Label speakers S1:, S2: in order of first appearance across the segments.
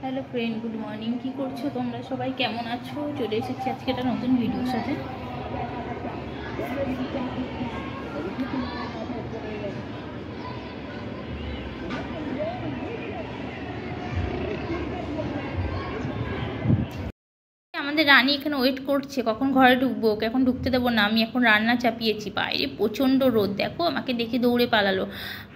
S1: Hello friend, good morning. की करছো তোমরা সবাই? কেমন আছো? চলে এসেছি আজকে একটা নতুন ভিডিওর সাথে। আমাদের রানী এখানে ওয়েট করছে কখন ঘরে ঢুকবো, এখন ঢুকতে দেবো না। আমি এখন রান্না চাপিয়েছি, বাইরে প্রচণ্ড রোদ, দেখো আমাকে দেখে দৌড়ে পালালো।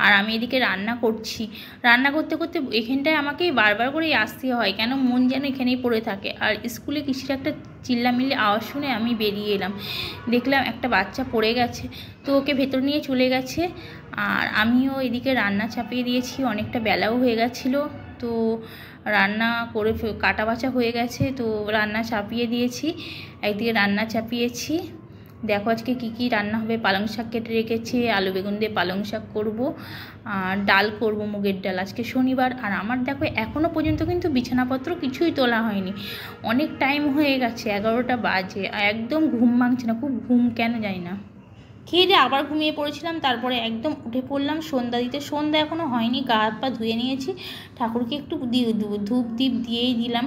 S1: আর আমি এদিকে রান্না করছি। রান্না করতে করতে এখানটায় আমাকে বারবার করেই আসতে হয়, কেন মন যেন এখানেই পড়ে থাকে। আর স্কুলে কিসের একটা চিল্লামিল্লি আওয়াজ শুনে আমি বেরিয়ে এলাম, দেখলাম একটা বাচ্চা পড়ে গেছে, তো ওকে ভেতর নিয়ে চলে গেছে। আর আমিও এদিকে রান্না চাপিয়ে দিয়েছি, অনেকটা বেলাও হয়ে গেছিলো, তো রান্না করে কাটা বাছা হয়ে গেছে, তো রান্না চাপিয়ে দিয়েছি। একদিকে রান্না চাপিয়েছি, দেখো আজকে কি কি রান্না হবে। পালং শাক কেটে রেখেছি, আলু বেগুন দিয়ে পালং শাক করবো, আর ডাল করব, মুগের ডাল। আজকে শনিবার। আর আমার দেখো এখনও পর্যন্ত কিন্তু বিছানাপত্র কিছুই তোলা হয়নি, অনেক টাইম হয়ে গেছে, 11টা বাজে, একদম ঘুম ভাঙছে না, খুব ঘুম কেন জানি না। খেয়ে দিয়ে আবার ঘুমিয়ে পড়েছিলাম, তারপরে একদম উঠে পড়লাম সন্ধ্যা দিতে। সন্ধ্যা এখনও হয়নি, গা হাত পা ধুয়ে নিয়েছি, ঠাকুরকে একটু ধূপ দীপ দিয়েই দিলাম।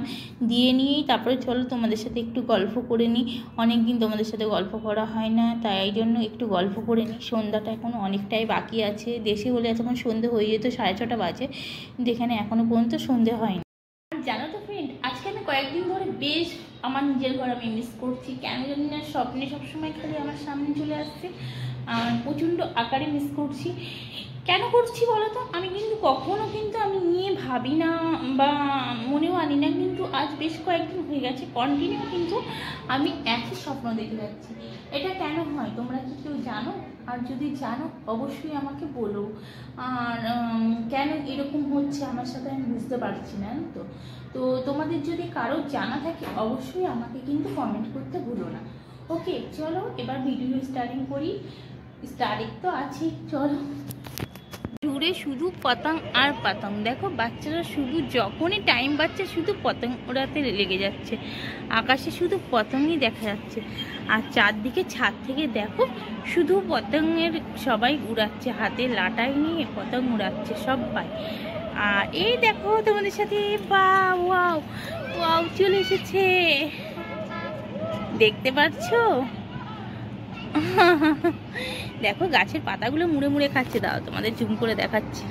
S1: দিয়ে নিয়েই তারপরে চলো তোমাদের সাথে একটু গল্প করে নিই। অনেক দিন তোমাদের সাথে গল্প করা হয় না, তাই এই জন্য একটু গল্প করে নিই। সন্ধ্যাটা এখনও অনেকটাই বাকি আছে, দেশে হলে এতক্ষণ সন্ধে হয়ে যেত, 6:30 বাজে, কিন্তু এখানে এখনও পর্যন্ত সন্ধে হয়নি। জানো তো ফ্রেন্ড, আজকে আমি কয়েকদিন ধরে বেশ আমার নিজের ঘর আমি মিস করছি। কেন জানি না, স্বপ্নে সবসময় খালি আমার সামনে চলে আসছে, প্রচণ্ড আকারে মিস করছি। কেন করছি বলো তো? আমি কিন্তু কখনো কিন্তু আমি নিয়ে ভাবি না বা মনেও আনি না, কিন্তু আজ বেশ কয়েকদিন হয়ে গেছে কন্টিনিউ কিন্তু আমি একই স্বপ্ন দেখে যাচ্ছি। এটা কেন হয় তোমরা কি কেউ জানো? আর যদি জানো অবশ্যই আমাকে বলো। আর কেন এরকম হচ্ছে আমার সাথে আমি বুঝতে পারছি না। তো তোমাদের যদি কারো জানা থাকে অবশ্যই আমাকে কিন্তু কমেন্ট করতে ভুলো না। ওকে, চলো এবার ভিডিও স্টার্টিং করি। স্টার্টিং তো আছে, চলো। দূরে শুধু পতঙ্গ আর পতঙ্গ, দেখো বাচ্চারা শুধু যখনই টাইম পাচ্ছে শুধু পতঙ্গ ওড়াতে লেগে যাচ্ছে, আকাশে শুধু পতঙ্গই দেখা যাচ্ছে। আর চারদিকে ছাদ থেকে দেখো শুধু পতঙ্গের সবাই উড়াচ্ছে, হাতে লাটাই নিয়ে পতঙ্গ উড়াচ্ছে সবাই। আর এই দেখো তোমাদের সাথে ওয়াও ওয়াও চলে এসেছে, দেখতে পাচ্ছ? দেখো গাছের পাতাগুলো মুড়ে মুড়ে খাচ্ছে, দাও তোমাদের জুম করে দেখাচ্ছি।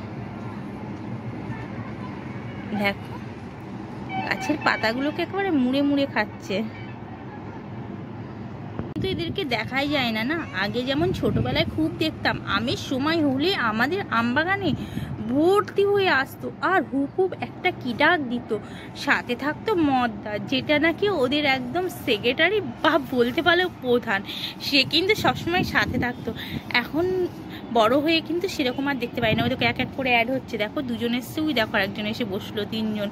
S1: দেখো গাছের পাতাগুলোকে একেবারে মুড়ে মুড়ে খাচ্ছে, কিন্তু এদেরকে দেখাই যায় না। না, আগে যেমন ছোটবেলায় খুব দেখতাম, আমের সময় হলে আমাদের আমবাগানে ভর্তি হয়ে আসতো, আর হুপ একটা কি ডাক দিত, সাথে থাকতো মদ্দা, যেটা নাকি ওদের একদম সেক্রেটারি বা বলতে পারো প্রধান, সে কিন্তু সবসময় সাথে থাকতো। এখন বড় হয়ে কিন্তু সেরকম আর দেখতে পাই না, ওদেরকে এক এক করে অ্যাড হচ্ছে। দেখো দুজন এসছে, ওই দেখো একজন এসে বসলো, 3জন।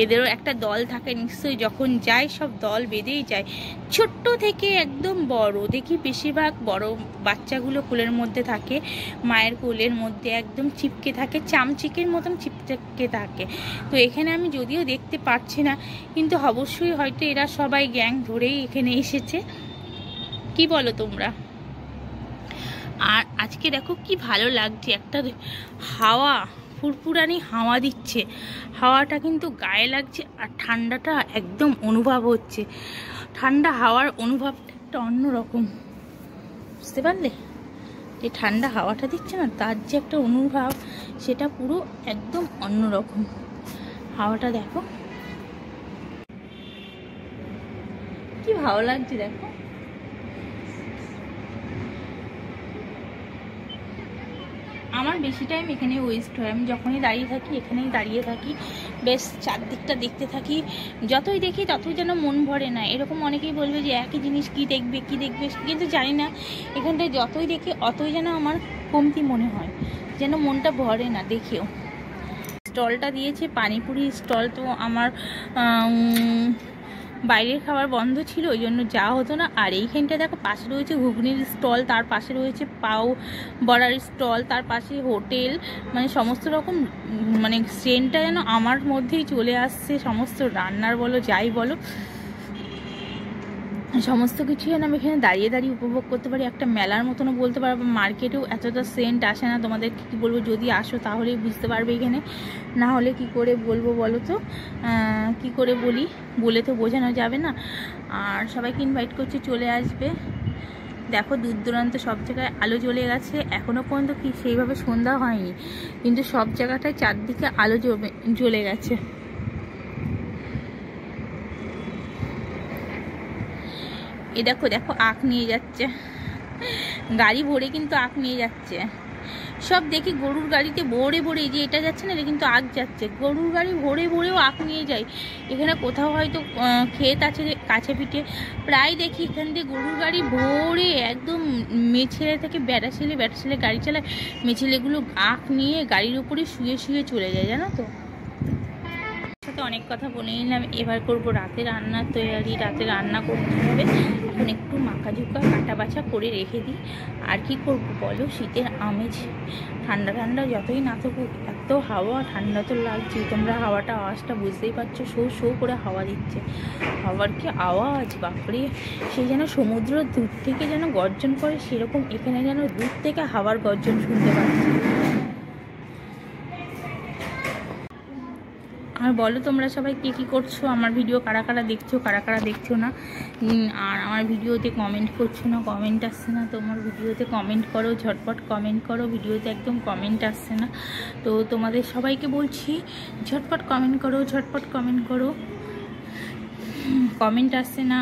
S1: এদেরও একটা দল থাকে নিশ্চয়ই, যখন যায় সব দল বেঁধেই যায়, ছোট্ট থেকে একদম বড়। দেখি বেশিরভাগ বড় বাচ্চাগুলো কোলের মধ্যে থাকে, মায়ের কোলের মধ্যে একদম চিপকে থাকে, চামচিকের মতন চিপকে থাকে। তো এখানে আমি যদিও দেখতে পাচ্ছি না, কিন্তু অবশ্যই হয়তো এরা সবাই গ্যাং ধরেই এখানে এসেছে। কি বলো তোমরা? আর আজকে দেখো কি ভালো লাগছে, একটা হাওয়া, ফুরফুরানি হাওয়া দিচ্ছে, হাওয়াটা কিন্তু গায়ে লাগছে, আর ঠান্ডাটা একদম অনুভব হচ্ছে। ঠান্ডা হাওয়ার অনুভবটা একটা অন্যরকম, বুঝতে পারলে? যে ঠান্ডা হাওয়াটা দিচ্ছে না, তার যে একটা অনুভব, সেটা পুরো একদম অন্যরকম। হাওয়াটা দেখো কি ভালো লাগছে, দেখো। আমার বেশি টাইম এখানে ওয়েস্ট হয়, আমি যখনই দাঁড়িয়ে থাকি এখানেই দাঁড়িয়ে থাকি, বেশ চারদিকটা দেখতে থাকি। যতই দেখি ততই যেন মন ভরে না। এরকম অনেকেই বলবে যে একই জিনিস কি দেখবে, কিন্তু জানি না, এখানটায় যতই দেখি অতই যেন আমার কমতি মনে হয়, যেন মনটা ভরে না দেখেও। স্টলটা দিয়েছে পানিপুরি স্টল, তো আমার বাইরের খাবার বন্ধ ছিল, ওই জন্য যাওয়া হতো না। আর এইখানটা দেখো পাশে রয়েছে ঘুগনির স্টল, তার পাশে রয়েছে পাও বড়ার স্টল, তার পাশে হোটেল, মানে সমস্ত রকম, মানে সেন্টটা যেন আমার মধ্যেই চলে আসছে, সমস্ত রান্নার বলো যাই বলো সমস্ত কিছুই আমি এখানে দাঁড়িয়ে দাঁড়িয়ে উপভোগ করতে পারি। একটা মেলার মতনও বলতে পারবো। মার্কেটেও এতটা সেন্ট আসে না। তোমাদের কী বলবো, যদি আসো তাহলেই বুঝতে পারবে এখানে, না হলে কি করে বলবো বলো তো, কি করে বলি, বলে তো বোঝানো যাবে না। আর সবাইকে ইনভাইট করছি, চলে আসবে। দেখো দূর দূরান্ত সব জায়গায় আলো জ্বলে গেছে। এখনও পর্যন্ত কি সেইভাবে সন্ধ্যা হয়নি, কিন্তু সব জায়গাটায় চারদিকে আলো জ্বলে গেছে। এ দেখো দেখো আখ নিয়ে যাচ্ছে, গাড়ি ভরে কিন্তু আখ নিয়ে যাচ্ছে। সব দেখি গরুর গাড়িতে ভরে ভরে, যে এটা যাচ্ছে না, এটা কিন্তু আখ যাচ্ছে। গরুর গাড়ি ভরে ভরেও আখ নিয়ে যায়। এখানে কোথাও হয়তো ক্ষেত আছে কাছে পিঠে, প্রায় দেখি এখান দিয়ে গরুর গাড়ি ভরে একদম মেছেলে থেকে বেড়া ছেলে গাড়ি চালায়, মেছেলেগুলো আখ নিয়ে গাড়ির উপরে শুয়ে শুয়ে চলে যায়, জানো তো। সাথে অনেক কথা বলে নিলাম। এবার করব রাতে রান্নার তৈরি। রাতে রান্না করতে হবে। এখন একটু মাখা ঝুঁকা কাটা বাছা করে রেখে দিই। আর কি করব বলো, শীতের আমেজ, ঠান্ডা ঠান্ডা যতই না থাকুক, এত হাওয়া, ঠান্ডা তো লাগছে। তোমরা হাওয়াটা আওয়াজটা বুঝতেই পারছো, শো শো করে হাওয়া দিচ্ছে। হাওয়ার কি আওয়াজ বাপরে, সে যেন সমুদ্র দূর থেকে যেন গর্জন করে, সেরকম এখানে যেন দূর থেকে হাওয়ার গর্জন শুনতে পাচ্ছি। আর বলো তোমরা সবাই কে কী করছো, আমার ভিডিও কারা কারা দেখছো, কারা কারা দেখছো না। আর আমার ভিডিওতে কমেন্ট করছো না, কমেন্ট আসছে না। তোমার ভিডিওতে কমেন্ট করো, ঝটপট কমেন্ট করো। ভিডিওতে একদম কমেন্ট আসছে না, তো তোমাদের সবাইকে বলছি ঝটপট কমেন্ট করো, ঝটপট কমেন্ট করো। কমেন্ট আসছে না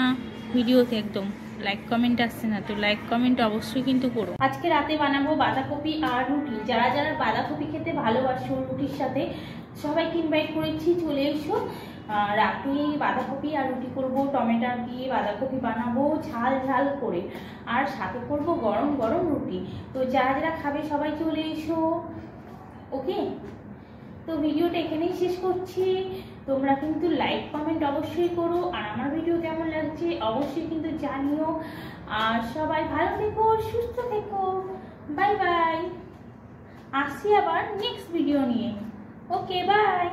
S1: ভিডিওতে, একদম লাইক কমেন্ট আসছে না, তো লাইক কমেন্ট অবশ্যই কিন্তু করো। আজকে রাতে বানাবো বাঁধাকপি আর রুটি। যারা যারা বাঁধাকপি খেতে ভালোবাসো রুটির সাথে, সবাইকে ইনভাইট করেছি, চলে এসো। রাতে বাঁধাকপি আর রুটি করবো, টমেটো দিয়ে বাঁধাকপি বানাবো ঝাল ঝাল করে, আর সাথে করবো গরম গরম রুটি। তো যারা যারা খাবে সবাই চলে এসো, ওকে। তো ভিডিওটা এখানেই শেষ করছি। তোমরা কিন্তু লাইক কমেন্ট অবশ্যই করো, আর আমার ভিডিও কেমন লাগছে অবশ্যই কিন্তু জানিও। আর সবাই ভালো থেকো, সুস্থ থেকো, বাই বাই। আসছি আবার নেক্সট ভিডিও নিয়ে, ওকে বাই।